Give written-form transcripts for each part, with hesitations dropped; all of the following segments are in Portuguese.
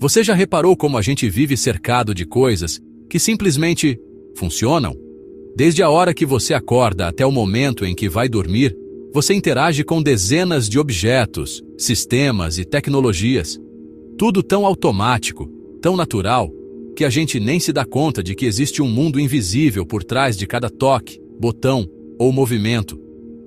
Você já reparou como a gente vive cercado de coisas que simplesmente funcionam? Desde a hora que você acorda até o momento em que vai dormir, você interage com dezenas de objetos, sistemas e tecnologias. Tudo tão automático, tão natural, que a gente nem se dá conta de que existe um mundo invisível por trás de cada toque, botão ou movimento.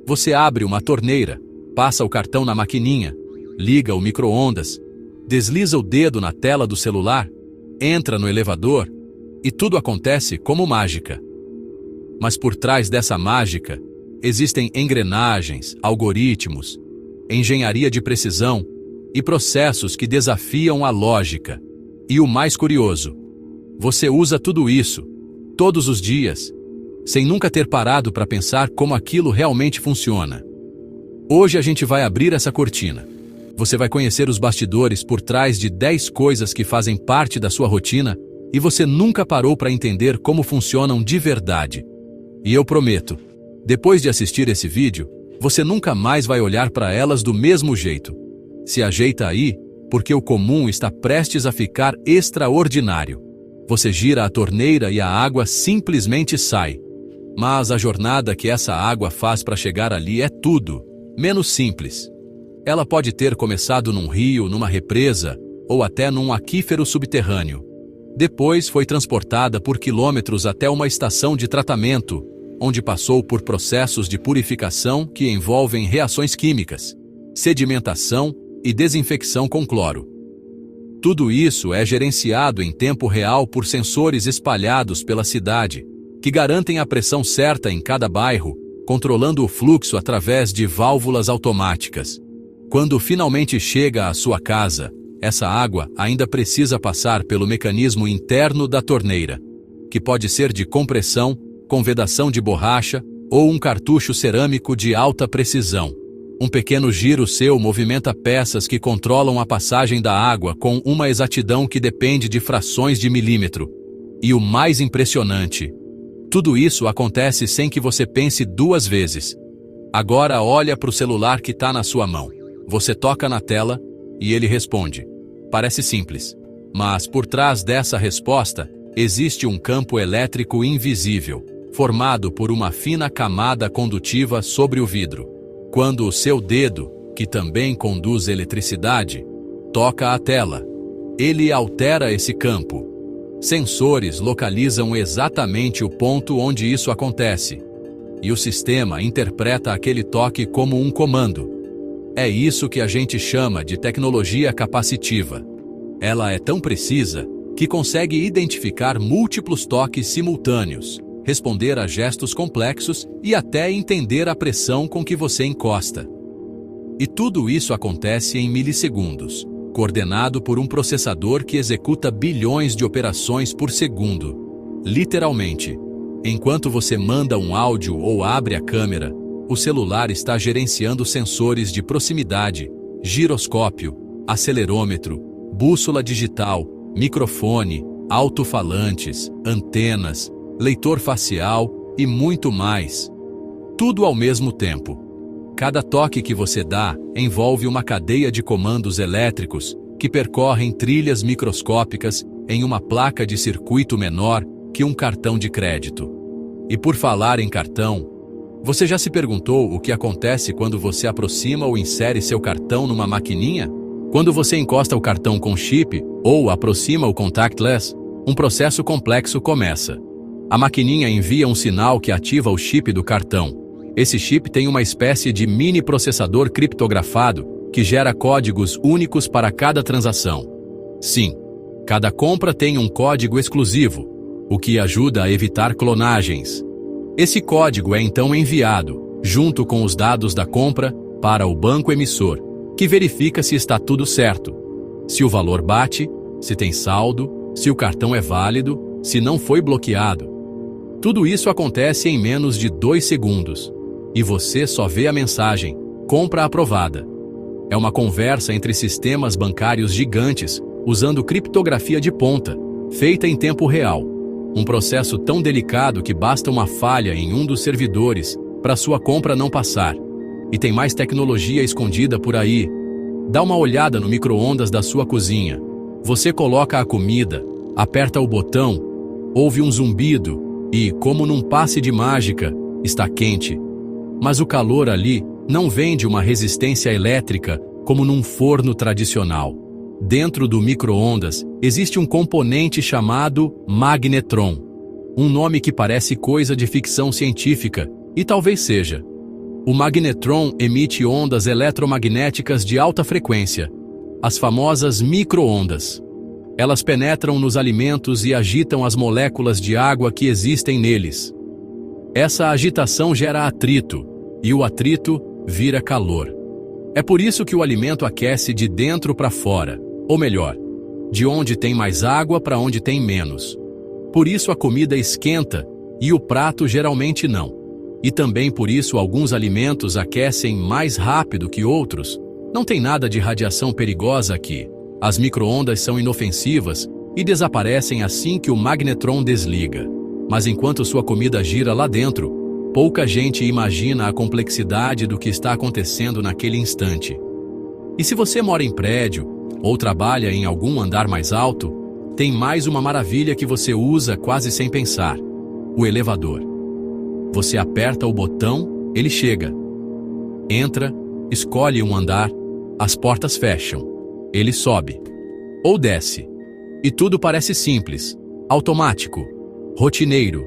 Você abre uma torneira, passa o cartão na maquininha, liga o micro-ondas, desliza o dedo na tela do celular, entra no elevador e tudo acontece como mágica. Mas por trás dessa mágica, existem engrenagens, algoritmos, engenharia de precisão e processos que desafiam a lógica. E o mais curioso, você usa tudo isso, todos os dias, sem nunca ter parado para pensar como aquilo realmente funciona. Hoje a gente vai abrir essa cortina. Você vai conhecer os bastidores por trás de 10 coisas que fazem parte da sua rotina e você nunca parou para entender como funcionam de verdade. E eu prometo, depois de assistir esse vídeo, você nunca mais vai olhar para elas do mesmo jeito. Se ajeita aí, porque o comum está prestes a ficar extraordinário. Você gira a torneira e a água simplesmente sai. Mas a jornada que essa água faz para chegar ali é tudo, menos simples. Ela pode ter começado num rio, numa represa, ou até num aquífero subterrâneo. Depois foi transportada por quilômetros até uma estação de tratamento, onde passou por processos de purificação que envolvem reações químicas, sedimentação e desinfecção com cloro. Tudo isso é gerenciado em tempo real por sensores espalhados pela cidade, que garantem a pressão certa em cada bairro, controlando o fluxo através de válvulas automáticas. Quando finalmente chega à sua casa, essa água ainda precisa passar pelo mecanismo interno da torneira, que pode ser de compressão, com vedação de borracha ou um cartucho cerâmico de alta precisão. Um pequeno giro seu movimenta peças que controlam a passagem da água com uma exatidão que depende de frações de milímetro. E o mais impressionante, tudo isso acontece sem que você pense duas vezes. Agora olha para o celular que está na sua mão. Você toca na tela e ele responde. Parece simples, mas por trás dessa resposta existe um campo elétrico invisível, formado por uma fina camada condutiva sobre o vidro. Quando o seu dedo, que também conduz eletricidade, toca a tela, ele altera esse campo. Sensores localizam exatamente o ponto onde isso acontece, e o sistema interpreta aquele toque como um comando. É isso que a gente chama de tecnologia capacitiva. Ela é tão precisa que consegue identificar múltiplos toques simultâneos, responder a gestos complexos e até entender a pressão com que você encosta. E tudo isso acontece em milissegundos, coordenado por um processador que executa bilhões de operações por segundo. Literalmente, enquanto você manda um áudio ou abre a câmera, o celular está gerenciando sensores de proximidade, giroscópio, acelerômetro, bússola digital, microfone, alto-falantes, antenas, leitor facial e muito mais. Tudo ao mesmo tempo. Cada toque que você dá envolve uma cadeia de comandos elétricos que percorrem trilhas microscópicas em uma placa de circuito menor que um cartão de crédito. E por falar em cartão, você já se perguntou o que acontece quando você aproxima ou insere seu cartão numa maquininha? Quando você encosta o cartão com chip ou aproxima o contactless, um processo complexo começa. A maquininha envia um sinal que ativa o chip do cartão. Esse chip tem uma espécie de mini processador criptografado que gera códigos únicos para cada transação. Sim, cada compra tem um código exclusivo, o que ajuda a evitar clonagens. Esse código é então enviado, junto com os dados da compra, para o banco emissor, que verifica se está tudo certo. Se o valor bate, se tem saldo, se o cartão é válido, se não foi bloqueado. Tudo isso acontece em menos de 2 segundos. E você só vê a mensagem, compra aprovada. É uma conversa entre sistemas bancários gigantes, usando criptografia de ponta, feita em tempo real. Um processo tão delicado que basta uma falha em um dos servidores para sua compra não passar. E tem mais tecnologia escondida por aí. Dá uma olhada no micro-ondas da sua cozinha. Você coloca a comida, aperta o botão, ouve um zumbido e, como num passe de mágica, está quente. Mas o calor ali não vem de uma resistência elétrica como num forno tradicional. Dentro do micro-ondas existe um componente chamado magnetron, um nome que parece coisa de ficção científica, e talvez seja. O magnetron emite ondas eletromagnéticas de alta frequência, as famosas micro-ondas. Elas penetram nos alimentos e agitam as moléculas de água que existem neles. Essa agitação gera atrito, e o atrito vira calor. É por isso que o alimento aquece de dentro para fora, ou melhor, de onde tem mais água para onde tem menos. Por isso a comida esquenta e o prato geralmente não. E também por isso alguns alimentos aquecem mais rápido que outros. Não tem nada de radiação perigosa aqui. As micro-ondas são inofensivas e desaparecem assim que o magnetron desliga. Mas enquanto sua comida gira lá dentro, pouca gente imagina a complexidade do que está acontecendo naquele instante. E se você mora em prédio ou trabalha em algum andar mais alto, tem mais uma maravilha que você usa quase sem pensar: o elevador. Você aperta o botão, ele chega. Entra, escolhe um andar, as portas fecham. Ele sobe. Ou desce. E tudo parece simples, automático, rotineiro.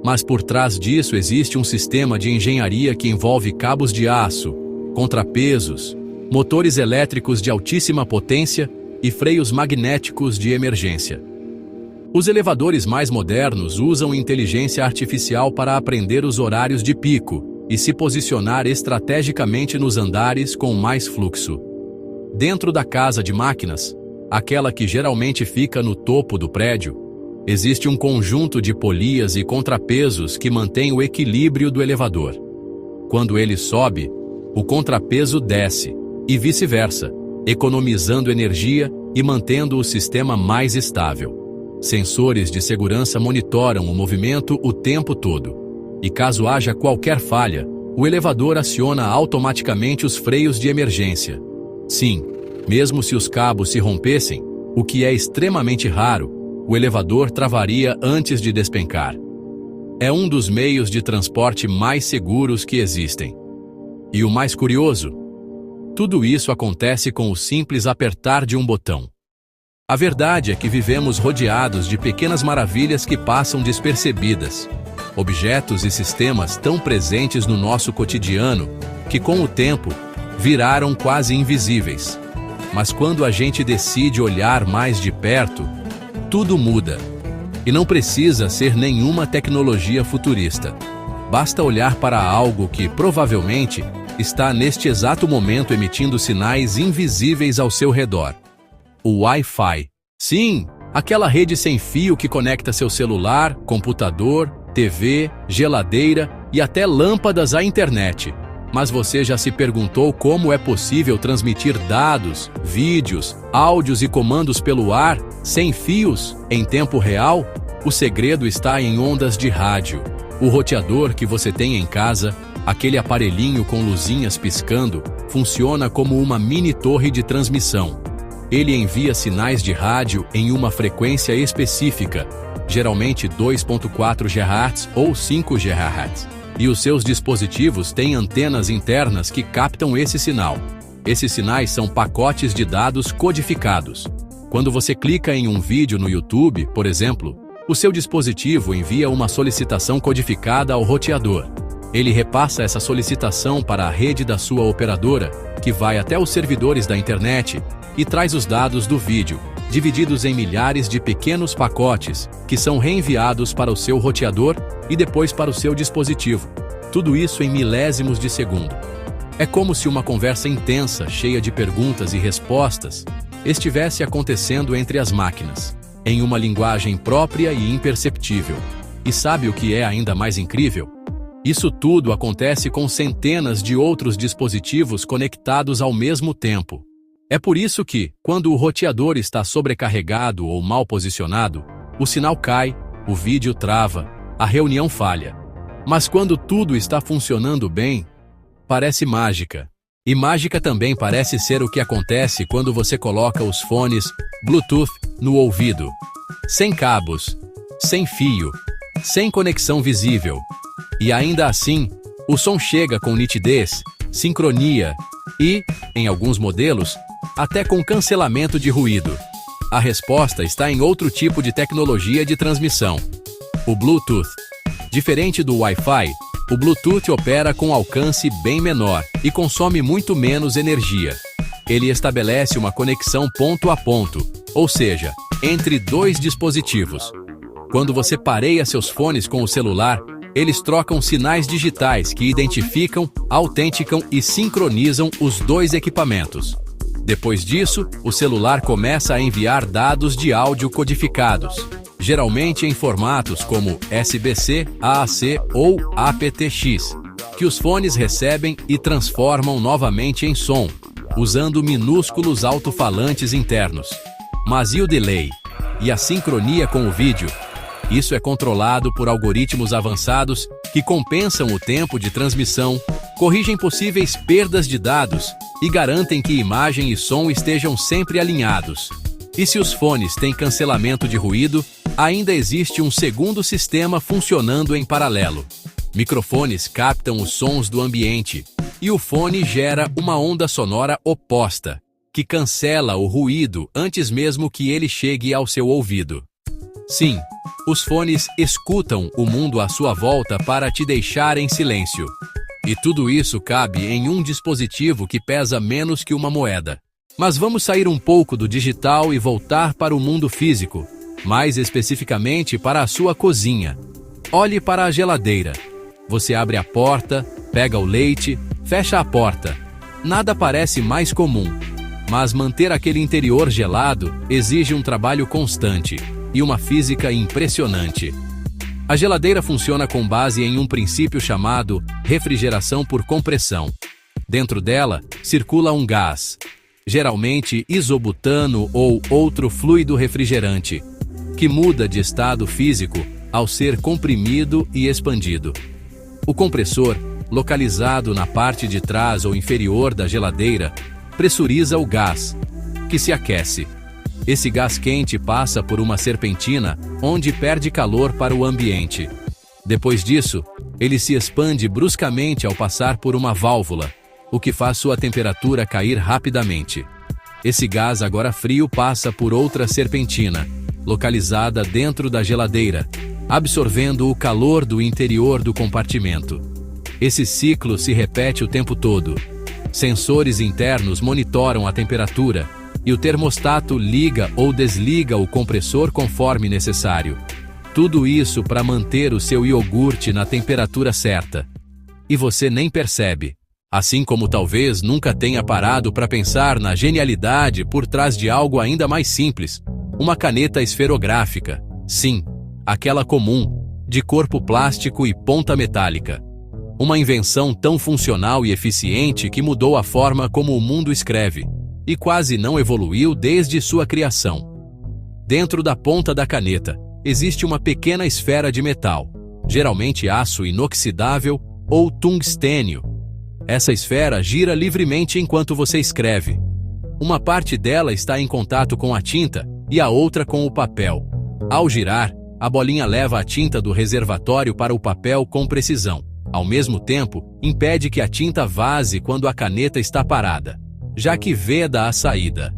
Mas por trás disso existe um sistema de engenharia que envolve cabos de aço, contrapesos, motores elétricos de altíssima potência e freios magnéticos de emergência. Os elevadores mais modernos usam inteligência artificial para aprender os horários de pico e se posicionar estrategicamente nos andares com mais fluxo. Dentro da casa de máquinas, aquela que geralmente fica no topo do prédio, existe um conjunto de polias e contrapesos que mantém o equilíbrio do elevador. Quando ele sobe, o contrapeso desce, e vice-versa, economizando energia e mantendo o sistema mais estável. Sensores de segurança monitoram o movimento o tempo todo. E caso haja qualquer falha, o elevador aciona automaticamente os freios de emergência. Sim, mesmo se os cabos se rompessem, o que é extremamente raro, o elevador travaria antes de despencar. É um dos meios de transporte mais seguros que existem. E o mais curioso, tudo isso acontece com o simples apertar de um botão. A verdade é que vivemos rodeados de pequenas maravilhas que passam despercebidas. Objetos e sistemas tão presentes no nosso cotidiano que, com o tempo, viraram quase invisíveis. Mas quando a gente decide olhar mais de perto, tudo muda. E não precisa ser nenhuma tecnologia futurista. Basta olhar para algo que, provavelmente, está neste exato momento emitindo sinais invisíveis ao seu redor. O Wi-Fi. Sim, aquela rede sem fio que conecta seu celular, computador, TV, geladeira e até lâmpadas à internet. Mas você já se perguntou como é possível transmitir dados, vídeos, áudios e comandos pelo ar, sem fios, em tempo real? O segredo está em ondas de rádio. O roteador que você tem em casa, aquele aparelhinho com luzinhas piscando, funciona como uma mini torre de transmissão. Ele envia sinais de rádio em uma frequência específica, geralmente 2.4 GHz ou 5 GHz. E os seus dispositivos têm antenas internas que captam esse sinal. Esses sinais são pacotes de dados codificados. Quando você clica em um vídeo no YouTube, por exemplo, o seu dispositivo envia uma solicitação codificada ao roteador. Ele repassa essa solicitação para a rede da sua operadora, que vai até os servidores da internet e traz os dados do vídeo, divididos em milhares de pequenos pacotes, que são reenviados para o seu roteador e depois para o seu dispositivo. Tudo isso em milésimos de segundo. É como se uma conversa intensa, cheia de perguntas e respostas, estivesse acontecendo entre as máquinas, em uma linguagem própria e imperceptível. E sabe o que é ainda mais incrível? Isso tudo acontece com centenas de outros dispositivos conectados ao mesmo tempo. É por isso que, quando o roteador está sobrecarregado ou mal posicionado, o sinal cai, o vídeo trava, a reunião falha. Mas quando tudo está funcionando bem, parece mágica. E mágica também parece ser o que acontece quando você coloca os fones Bluetooth no ouvido. Sem cabos, sem fio, sem conexão visível. E ainda assim, o som chega com nitidez, sincronia e, em alguns modelos, até com cancelamento de ruído. A resposta está em outro tipo de tecnologia de transmissão: o Bluetooth. Diferente do Wi-Fi, o Bluetooth opera com alcance bem menor e consome muito menos energia. Ele estabelece uma conexão ponto a ponto, ou seja, entre dois dispositivos. Quando você pareia seus fones com o celular, eles trocam sinais digitais que identificam, autenticam e sincronizam os dois equipamentos. Depois disso, o celular começa a enviar dados de áudio codificados, geralmente em formatos como SBC, AAC ou aptX, que os fones recebem e transformam novamente em som, usando minúsculos alto-falantes internos. Mas e o delay? E a sincronia com o vídeo? Isso é controlado por algoritmos avançados que compensam o tempo de transmissão, corrigem possíveis perdas de dados e garantem que imagem e som estejam sempre alinhados. E se os fones têm cancelamento de ruído, ainda existe um segundo sistema funcionando em paralelo. Microfones captam os sons do ambiente e o fone gera uma onda sonora oposta, que cancela o ruído antes mesmo que ele chegue ao seu ouvido. Sim, os fones escutam o mundo à sua volta para te deixar em silêncio. E tudo isso cabe em um dispositivo que pesa menos que uma moeda. Mas vamos sair um pouco do digital e voltar para o mundo físico, mais especificamente para a sua cozinha. Olhe para a geladeira. Você abre a porta, pega o leite, fecha a porta. Nada parece mais comum, mas manter aquele interior gelado exige um trabalho constante e uma física impressionante. A geladeira funciona com base em um princípio chamado refrigeração por compressão. Dentro dela, circula um gás, geralmente isobutano ou outro fluido refrigerante, que muda de estado físico ao ser comprimido e expandido. O compressor, localizado na parte de trás ou inferior da geladeira, pressuriza o gás, que se aquece. Esse gás quente passa por uma serpentina, onde perde calor para o ambiente. Depois disso, ele se expande bruscamente ao passar por uma válvula, o que faz sua temperatura cair rapidamente. Esse gás agora frio passa por outra serpentina, localizada dentro da geladeira, absorvendo o calor do interior do compartimento. Esse ciclo se repete o tempo todo. Sensores internos monitoram a temperatura, e o termostato liga ou desliga o compressor conforme necessário. Tudo isso para manter o seu iogurte na temperatura certa. E você nem percebe. Assim como talvez nunca tenha parado para pensar na genialidade por trás de algo ainda mais simples, uma caneta esferográfica. Sim, aquela comum, de corpo plástico e ponta metálica. Uma invenção tão funcional e eficiente que mudou a forma como o mundo escreve, e quase não evoluiu desde sua criação. Dentro da ponta da caneta, existe uma pequena esfera de metal, geralmente aço inoxidável ou tungstênio. Essa esfera gira livremente enquanto você escreve. Uma parte dela está em contato com a tinta e a outra com o papel. Ao girar, a bolinha leva a tinta do reservatório para o papel com precisão. Ao mesmo tempo, impede que a tinta vaze quando a caneta está parada, já que veda a saída.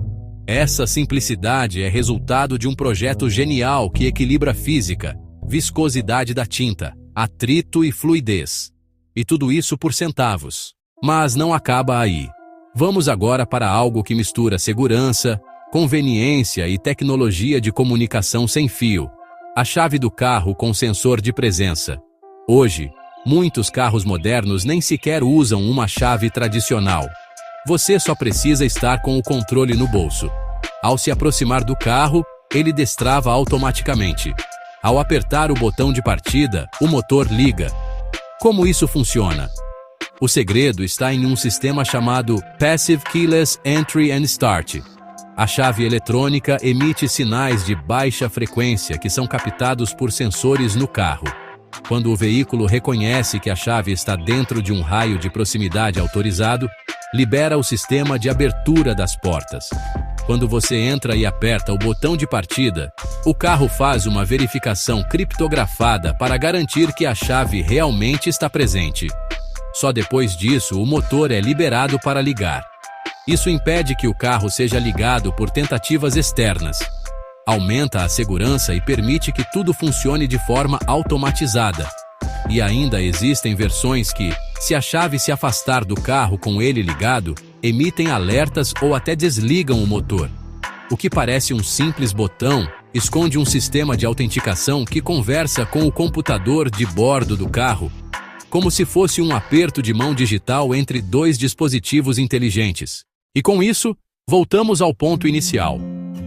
Essa simplicidade é resultado de um projeto genial que equilibra física, viscosidade da tinta, atrito e fluidez. E tudo isso por centavos. Mas não acaba aí. Vamos agora para algo que mistura segurança, conveniência e tecnologia de comunicação sem fio. A chave do carro com sensor de presença. Hoje, muitos carros modernos nem sequer usam uma chave tradicional. Você só precisa estar com o controle no bolso. Ao se aproximar do carro, ele destrava automaticamente. Ao apertar o botão de partida, o motor liga. Como isso funciona? O segredo está em um sistema chamado Passive Keyless Entry and Start. A chave eletrônica emite sinais de baixa frequência que são captados por sensores no carro. Quando o veículo reconhece que a chave está dentro de um raio de proximidade autorizado, libera o sistema de abertura das portas. Quando você entra e aperta o botão de partida, o carro faz uma verificação criptografada para garantir que a chave realmente está presente. Só depois disso, o motor é liberado para ligar. Isso impede que o carro seja ligado por tentativas externas. Aumenta a segurança e permite que tudo funcione de forma automatizada. E ainda existem versões que, se a chave se afastar do carro com ele ligado, emitem alertas ou até desligam o motor. O que parece um simples botão esconde um sistema de autenticação que conversa com o computador de bordo do carro, como se fosse um aperto de mão digital entre dois dispositivos inteligentes. E com isso, voltamos ao ponto inicial.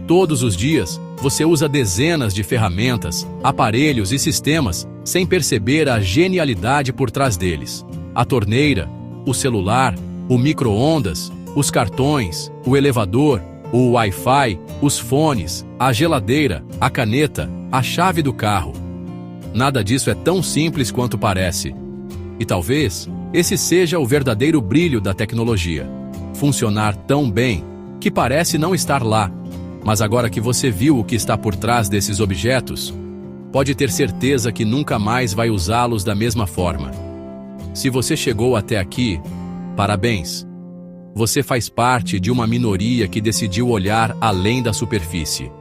Todos os dias, você usa dezenas de ferramentas, aparelhos e sistemas sem perceber a genialidade por trás deles. A torneira, o celular, o micro-ondas, os cartões, o elevador, o Wi-Fi, os fones, a geladeira, a caneta, a chave do carro. Nada disso é tão simples quanto parece. E talvez esse seja o verdadeiro brilho da tecnologia. Funcionar tão bem que parece não estar lá. Mas agora que você viu o que está por trás desses objetos, pode ter certeza que nunca mais vai usá-los da mesma forma. Se você chegou até aqui, parabéns! Você faz parte de uma minoria que decidiu olhar além da superfície.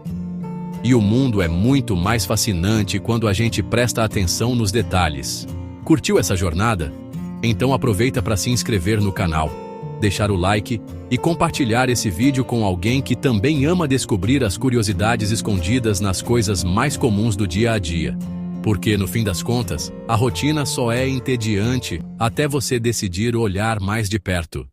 E o mundo é muito mais fascinante quando a gente presta atenção nos detalhes. Curtiu essa jornada? Então aproveita para se inscrever no canal, deixar o like e compartilhar esse vídeo com alguém que também ama descobrir as curiosidades escondidas nas coisas mais comuns do dia a dia. Porque, no fim das contas, a rotina só é entediante até você decidir olhar mais de perto.